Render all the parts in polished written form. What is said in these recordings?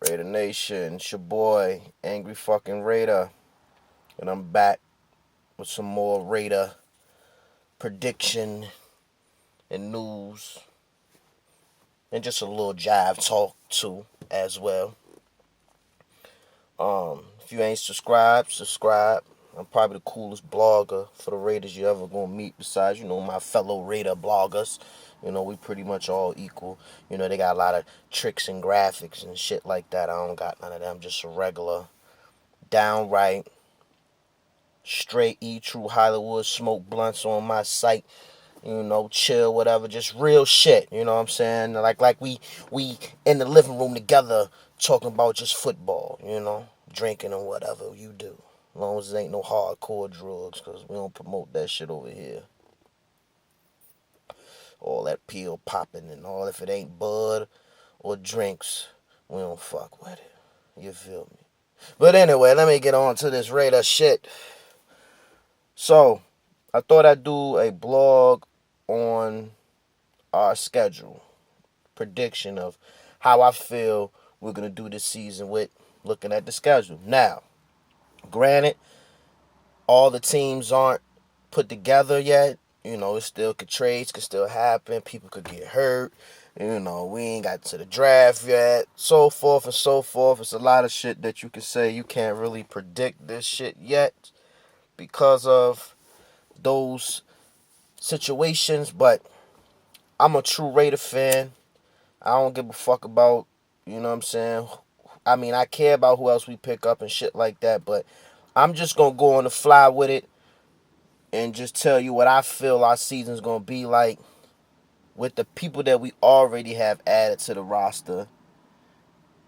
Raider Nation, it's your boy, Angry fucking Raider, and I'm back with some more Raider prediction and news, and just a little jive talk too, as well. If you ain't subscribed, subscribe. I'm probably the coolest blogger for the Raiders you ever gonna meet, besides, my fellow Raider bloggers. We pretty much all equal. They got a lot of tricks and graphics and shit like that. I don't got none of them. Just a regular, downright, straight true Hollywood smoke blunts on my site. Chill, whatever, just real shit. You know what I'm saying? Like we in the living room together talking about just football. Drinking and whatever you do, as long as it ain't no hardcore drugs, cause we don't promote that shit over here. All that pill popping and all, if it ain't bud or drinks, we don't fuck with it. You feel me? But anyway, let me get on to this Raider shit. So, I thought I'd do a blog on our schedule, prediction of how I feel we're going to do this season with looking at the schedule. Now, granted, all the teams aren't put together yet. It still trades could still happen. People could get hurt. We ain't got to the draft yet. So forth and so forth. It's a lot of shit that you can say you can't really predict this shit yet because of those situations. But I'm a true Raider fan. I don't give a fuck about, you know what I'm saying? I mean, I care about who else we pick up and shit like that, but I'm just going to go on the fly with it and just tell you what I feel our season's going to be like with the people that we already have added to the roster,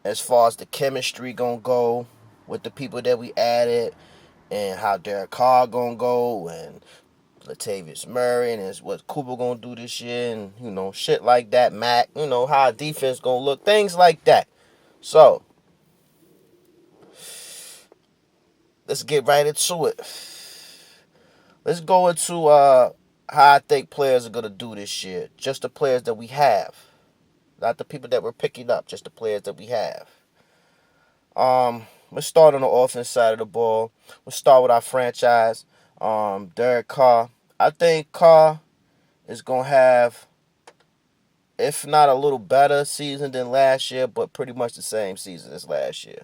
as far as the chemistry going to go with the people that we added, and how Derek Carr going to go, and Latavius Murray, and what Cooper going to do this year, and, shit like that. Mac, how our defense going to look, things like that. So, let's get right into it. Let's go into how I think players are going to do this year. Just the players that we have. Not the people that we're picking up, just the players that we have. Let's start on the offense side of the ball. Let's start with our franchise. Derek Carr. I think Carr is going to have, if not a little better season than last year, but pretty much the same season as last year.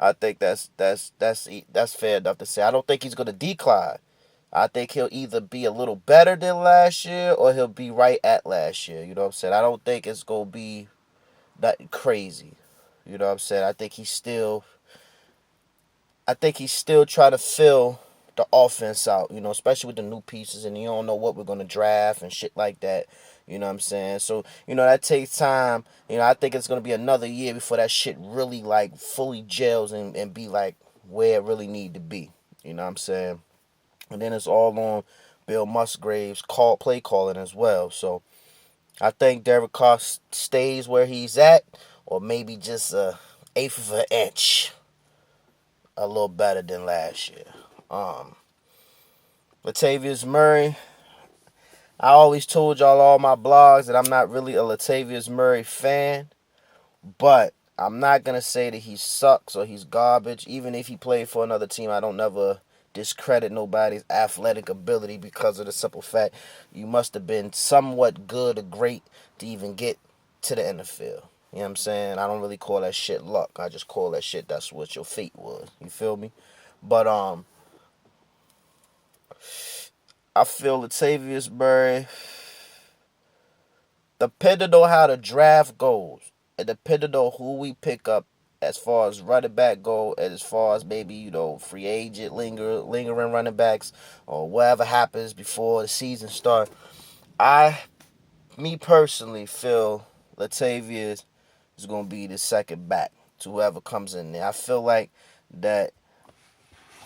I think that's fair enough to say. I don't think he's going to decline. I think he'll either be a little better than last year or he'll be right at last year. You know what I'm saying? I don't think it's going to be that crazy. You know what I'm saying? I think he's still trying to fill the offense out, especially with the new pieces, and you don't know what we're going to draft and shit like that. You know what I'm saying? So, that takes time. I think it's going to be another year before that shit really, fully gels and be, where it really need to be. You know what I'm saying? And then it's all on Bill Musgrave's play calling as well. So, I think Derek Carr stays where he's at, or maybe just a eighth of an inch a little better than last year. Latavius Murray. I always told y'all all my blogs that I'm not really a Latavius Murray fan, but I'm not going to say that he sucks or he's garbage. Even if he played for another team, I don't never discredit nobody's athletic ability because of the simple fact you must have been somewhat good or great to even get to the NFL. You know what I'm saying? I don't really call that shit luck. I just call that shit that's what your fate was. You feel me? But I feel Latavius Murray, depending on how the draft goes, and depending on who we pick up as far as running back go, and as far as maybe, free agent, lingering running backs, or whatever happens before the season starts, me personally feel Latavius is going to be the second back to whoever comes in there. I feel like that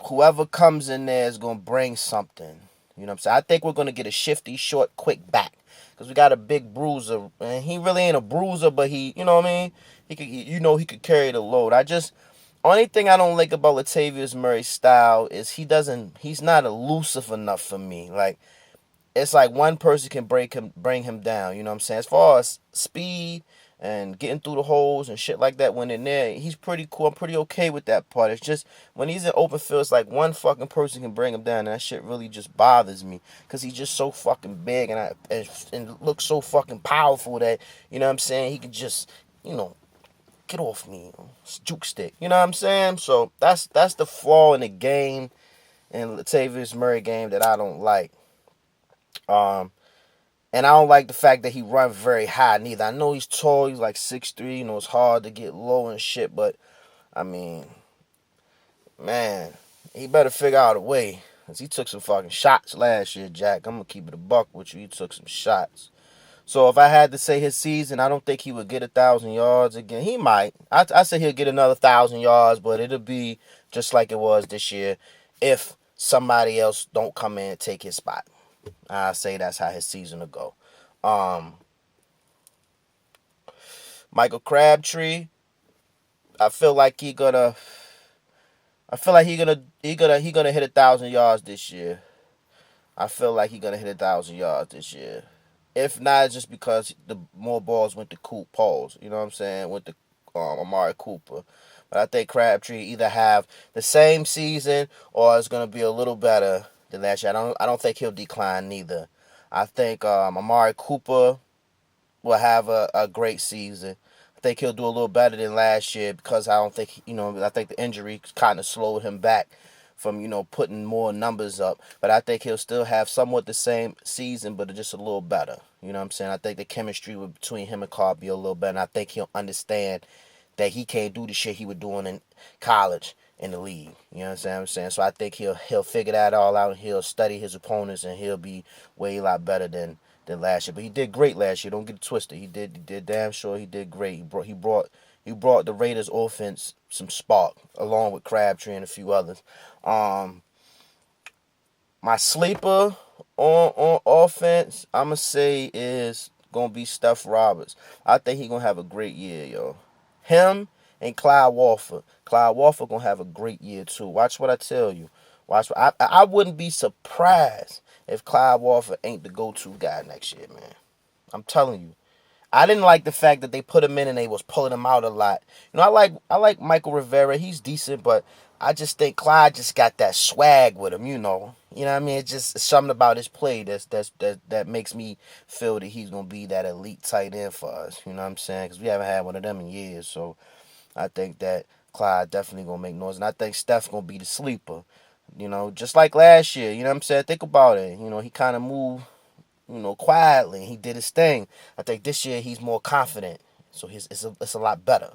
whoever comes in there is going to bring something. You know what I'm saying? I think we're going to get a shifty, short, quick back. Because we got a big bruiser. And he really ain't a bruiser, but he, you know what I mean? He could carry the load. Only thing I don't like about Latavius Murray's style is he's not elusive enough for me. It's like one person can bring him down. You know what I'm saying? As far as speed and getting through the holes and shit like that when in there, he's pretty cool. I'm pretty okay with that part. It's just when he's in open field, it's like one fucking person can bring him down, and that shit really just bothers me because he's just so fucking big and looks so fucking powerful that, you know what I'm saying, he could just, you know, get off me, juke stick. You know what I'm saying? So that's the flaw in the game, in Latavius Murray game, that I don't like. Um, and I don't like the fact that he runs very high neither. I know he's tall, he's like 6'3", you know, it's hard to get low and shit, but I mean, man, he better figure out a way. Cause he took some fucking shots last year, Jack. I'm gonna keep it a buck with you. He took some shots. So if I had to say his season, I don't think he would get 1,000 yards again. He might. I say he'll get another 1,000 yards, but it'll be just like it was this year if somebody else don't come in and take his spot. I say that's how his season will go. Um, Michael Crabtree, I feel like he gonna. I feel like he gonna hit 1,000 yards this year. I feel like he gonna hit 1,000 yards this year. If not, it's just because the more balls went to Coop Pauls. You know what I'm saying? Went to Amari Cooper. But I think Crabtree either have the same season or it's gonna be a little better than last year. I don't think he'll decline neither. I think Amari Cooper will have a great season. I think he'll do a little better than last year because I don't think, I think the injury kind of slowed him back from, putting more numbers up. But I think he'll still have somewhat the same season, but just a little better. You know what I'm saying? I think the chemistry between him and Carr be a little better. And I think he'll understand that he can't do the shit he was doing in college in the league. You know what I'm saying? So I think he'll figure that all out. He'll study his opponents and he'll be way a lot better than last year. But he did great last year. Don't get it twisted. He did damn sure he did great. He brought the Raiders offense some spark along with Crabtree and a few others. My sleeper on offense, I'ma say is gonna be Steph Roberts. I think he gonna have a great year, yo. Him and Clyde Walford. Clyde Walford gonna have a great year too. Watch what I tell you. I wouldn't be surprised if Clyde Walford ain't the go-to guy next year, man. I'm telling you. I didn't like the fact that they put him in and they was pulling him out a lot. I like Michael Rivera. He's decent, but I just think Clyde just got that swag with him. You know what I mean. It's just something about his play that makes me feel that he's gonna be that elite tight end for us. You know what I'm saying? Because we haven't had one of them in years. So I think that Clyde definitely gonna make noise, and I think Steph's gonna be the sleeper. Just like last year. You know what I'm saying? Think about it. He kind of moved quietly. He did his thing. I think this year he's more confident, so it's a lot better.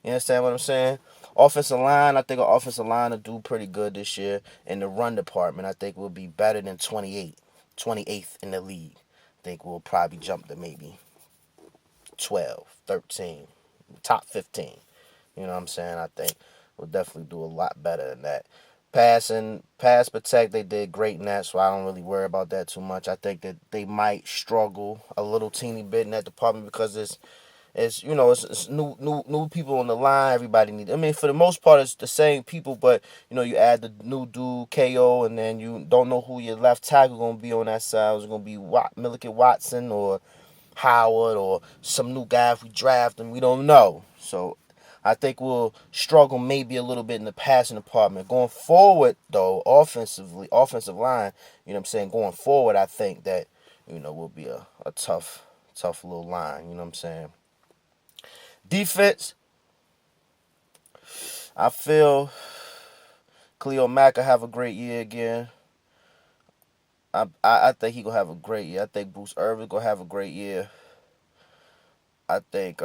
You understand what I'm saying? Offensive line, I think our offensive line will do pretty good this year. In the run department, I think we'll be better than 28th in the league. I think we'll probably jump to maybe 12, 13, top 15. You know what I'm saying? I think we'll definitely do a lot better than that. Pass protect, they did great in that, so I don't really worry about that too much. I think that they might struggle a little teeny bit in that department because it's new people on the line. Everybody needs. I mean, for the most part, it's the same people, but you add the new dude KO, and then you don't know who your left tackle gonna be on that side. Is it gonna be Milliken Watson or Howard or some new guy if we draft him? We don't know. So I think we'll struggle maybe a little bit in the passing department. Going forward, though, offensive line, you know what I'm saying? Going forward, I think that, will be a tough little line, you know what I'm saying? Defense, I feel Khalil Mack will have a great year again. I think he gonna have a great year. I think Bruce Irvin gonna have a great year. I think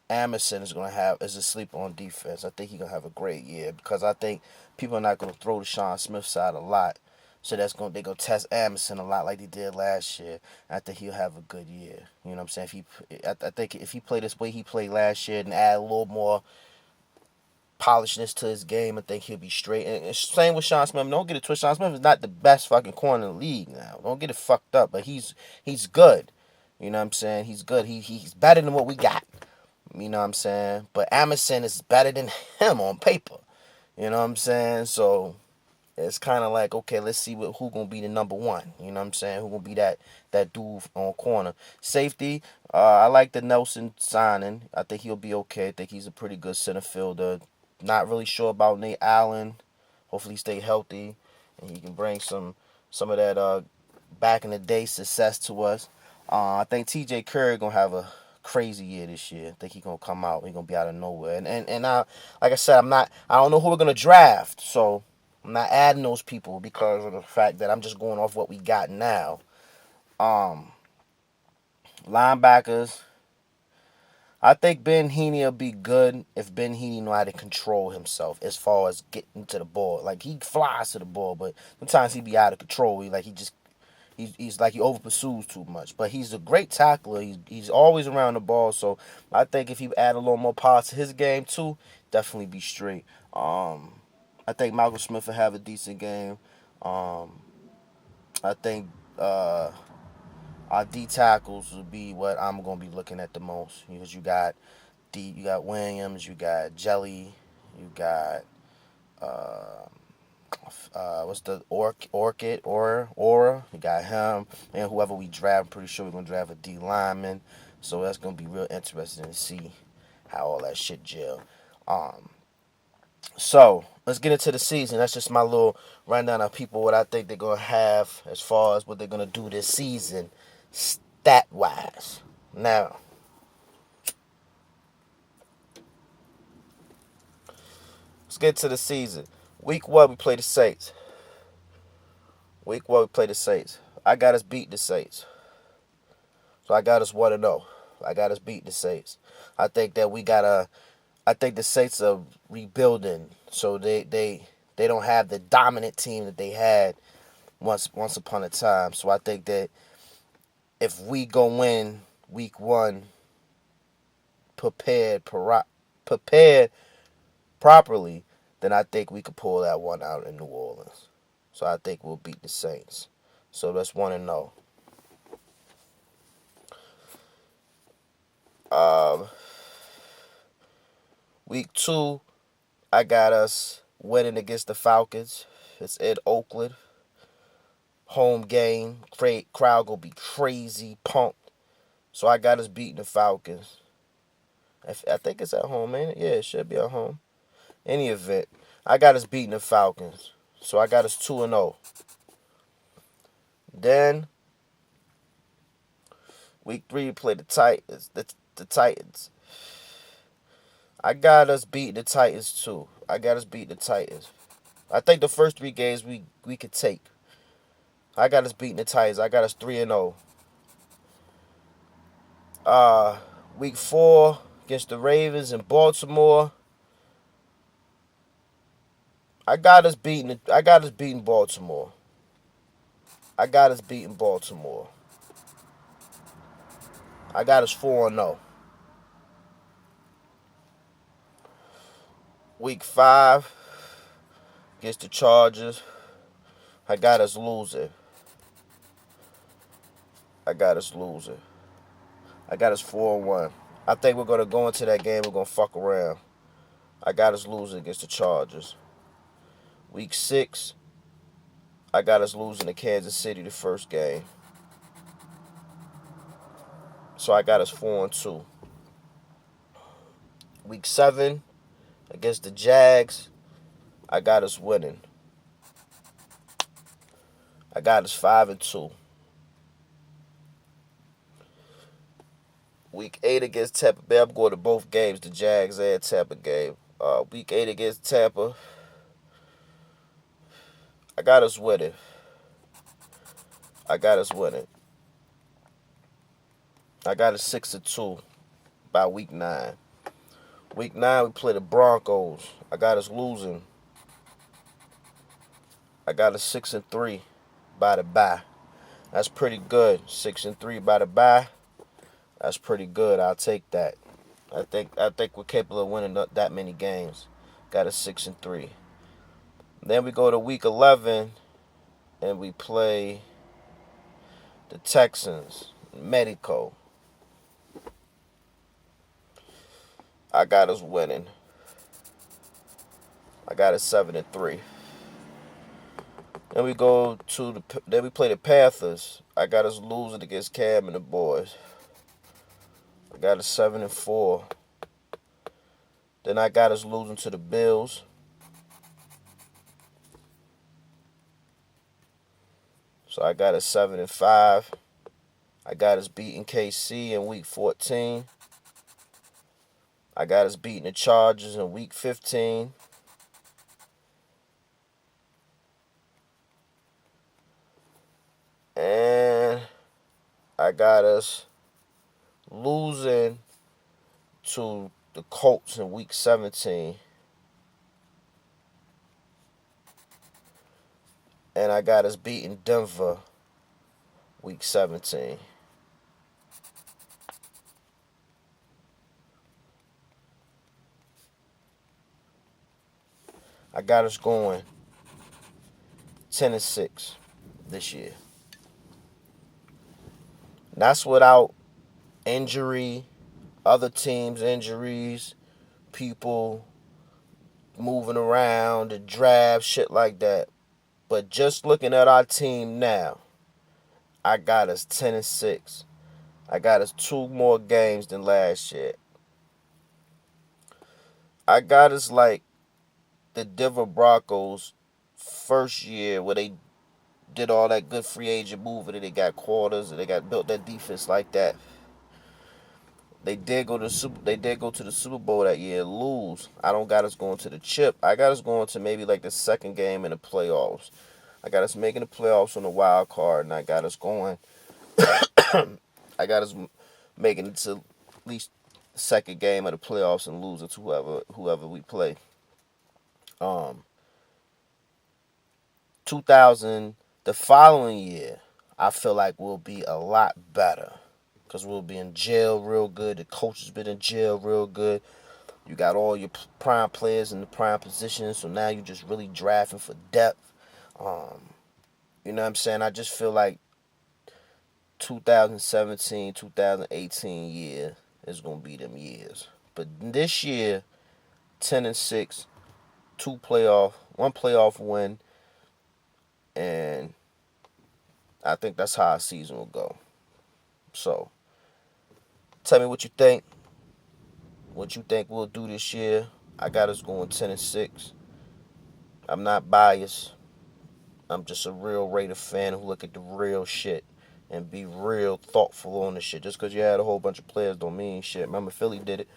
Emerson is a sleeper on defense. I think he's gonna have a great year because I think people are not gonna throw the Sean Smith side a lot. So they're gonna test Emerson a lot like they did last year. I think he'll have a good year. You know what I'm saying? I think if he played this way he played last year and add a little more polishness to his game, I think he'll be straight. And it's same with Sean Smith. Don't get it twisted. Sean Smith is not the best fucking corner in the league now. Don't get it fucked up. But he's good. You know what I'm saying? He's good. He's better than what we got. You know what I'm saying? But Emerson is better than him on paper. You know what I'm saying? So it's kind of like, okay, let's see who gonna be the number one. You know what I'm saying? Who gonna be that dude on corner? Safety, I like the Nelson signing. I think he'll be okay. I think he's a pretty good center fielder. Not really sure about Nate Allen. Hopefully, he stay healthy and he can bring some of that back in the day success to us. I think T.J. Curry gonna have a crazy year this year. I think he gonna come out. He gonna be out of nowhere. And I, like I said, I don't know who we're gonna draft. So I'm not adding those people because of the fact that I'm just going off what we got now. Um, Linebackers. I think Ben Heaney will be good if Ben Heaney know how to control himself as far as getting to the ball. Like he flies to the ball, but sometimes he be out of control. He's like he over pursues too much. But he's a great tackler. He's always around the ball. So I think if he add a little more power to his game too, definitely be straight. I think Malcolm Smith will have a decent game. Um, I think our D tackles will be what I'm gonna be looking at the most because you got Williams, you got Jelly, you got uh, what's the Orchid Aura? You got him and whoever we draft. I'm pretty sure we're gonna draft a D lineman, so that's gonna be real interesting to see how all that shit gel. Um, so let's get into the season. That's just my little rundown of people what I think they're gonna have as far as what they're gonna do this season, stat wise. Now, let's get to the season. Week 1 we play the Saints. Week 1 we play the Saints. I got us beat the Saints. So I got us 1-0. I got us beat the Saints. I think that we gotta. I think the Saints are rebuilding, so they don't have the dominant team that they had once upon a time. So I think that if we go in week 1 prepared properly, then I think we could pull that one out in New Orleans. So I think we'll beat the Saints. So that's 1-0. Um, week 2, I got us winning against the Falcons. It's in Oakland. Home game. Crowd gonna be crazy pumped. So I got us beating the Falcons. I think it's at home, ain't it? Yeah, it should be at home. Any event, I got us beating the Falcons. So I got us 2-0. Then week 3 we play the Titans. The Titans. I got us beating the Titans too. I got us beating the Titans. I think the first 3 games we could take. I got us beating the Titans. I got us 3-0. Week 4 against the Ravens in Baltimore. I got us beating Baltimore. I got us beating Baltimore. I got us 4-0. Week 5 against the Chargers. I got us losing. I got us losing. I got us 4-1. I think we're gonna go into that game. We're gonna fuck around. I got us losing against the Chargers. Week 6, I got us losing to Kansas City the first game. So I got us 4-2. Week 7 against the Jags, I got us winning. I got us 5-2. Week 8 against Tampa Bay, I'm going to both games, the Jags and Tampa game. Week 8 against Tampa, I got us winning. I got us winning. I got us 6-2 by week 9. Week 9, we play the Broncos. I got us losing. I got us 6-3 by the bye. That's pretty good. 6-3 by the bye. That's pretty good. I'll take that. I think we're capable of winning that many games. Got us 6-3. Then we go to week 11 and we play the Texans. Medico. I got us winning. I got us 7-3. Then we go to then we play the Panthers. I got us losing against Cam and the boys. I got us 7-4. Then I got us losing to the Bills. So I got us 7-5. I got us beating KC in week 14. I got us beating the Chargers in week 15. And I got us losing to the Colts in week 17. And I got us beating Denver week 17. I got us going 10-6 this year. That's without injury, other teams' injuries, people moving around, the draft, shit like that. But just looking at our team now, I got us 10-6. I got us 2 more games than last year. I got us like the Denver Broncos first year where they did all that good free agent moving and they got quarters and they got built that defense like that. They did go to the Super Bowl that year and lose. I don't got us going to the chip. I got us going to maybe like the second game in the playoffs. I got us making the playoffs on the wild card, and I got us going. I got us making it to at least the second game of the playoffs and losing to whoever we play. 2000, the following year, I feel like we'll be a lot better because we'll be in jail real good. The coach has been in jail real good. You got all your prime players in the prime positions, so now you're just really drafting for depth. You know what I'm saying? I just feel like 2017, 2018 year is gonna be them years. But this year, 10-6, one playoff win, and I think that's how our season will go. So, tell me what you think. What you think we'll do this year? I got us going 10-6. I'm not biased. I'm just a real Raider fan who look at the real shit and be real thoughtful on the shit. Just because you had a whole bunch of players don't mean shit. Remember Philly did it,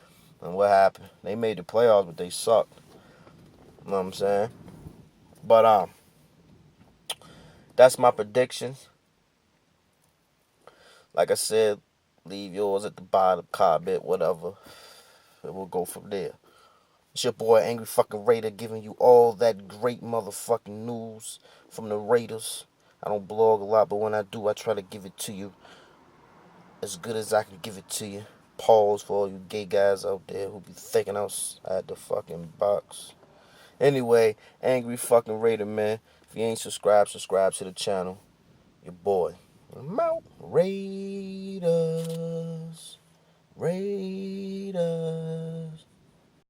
and what happened? They made the playoffs, but they sucked. You know what I'm saying? But that's my predictions. Like I said, leave yours at the bottom, comment, whatever, and we'll go from there. It's your boy Angry Fucking Raider giving you all that great motherfucking news from the Raiders. I don't blog a lot, but when I do, I try to give it to you as good as I can give it to you. Pause for all you gay guys out there who be thinking outside the fucking box. Anyway, Angry Fucking Raider, man. If you ain't subscribed, subscribe to the channel. Your boy. I'm out. Raiders. Raiders.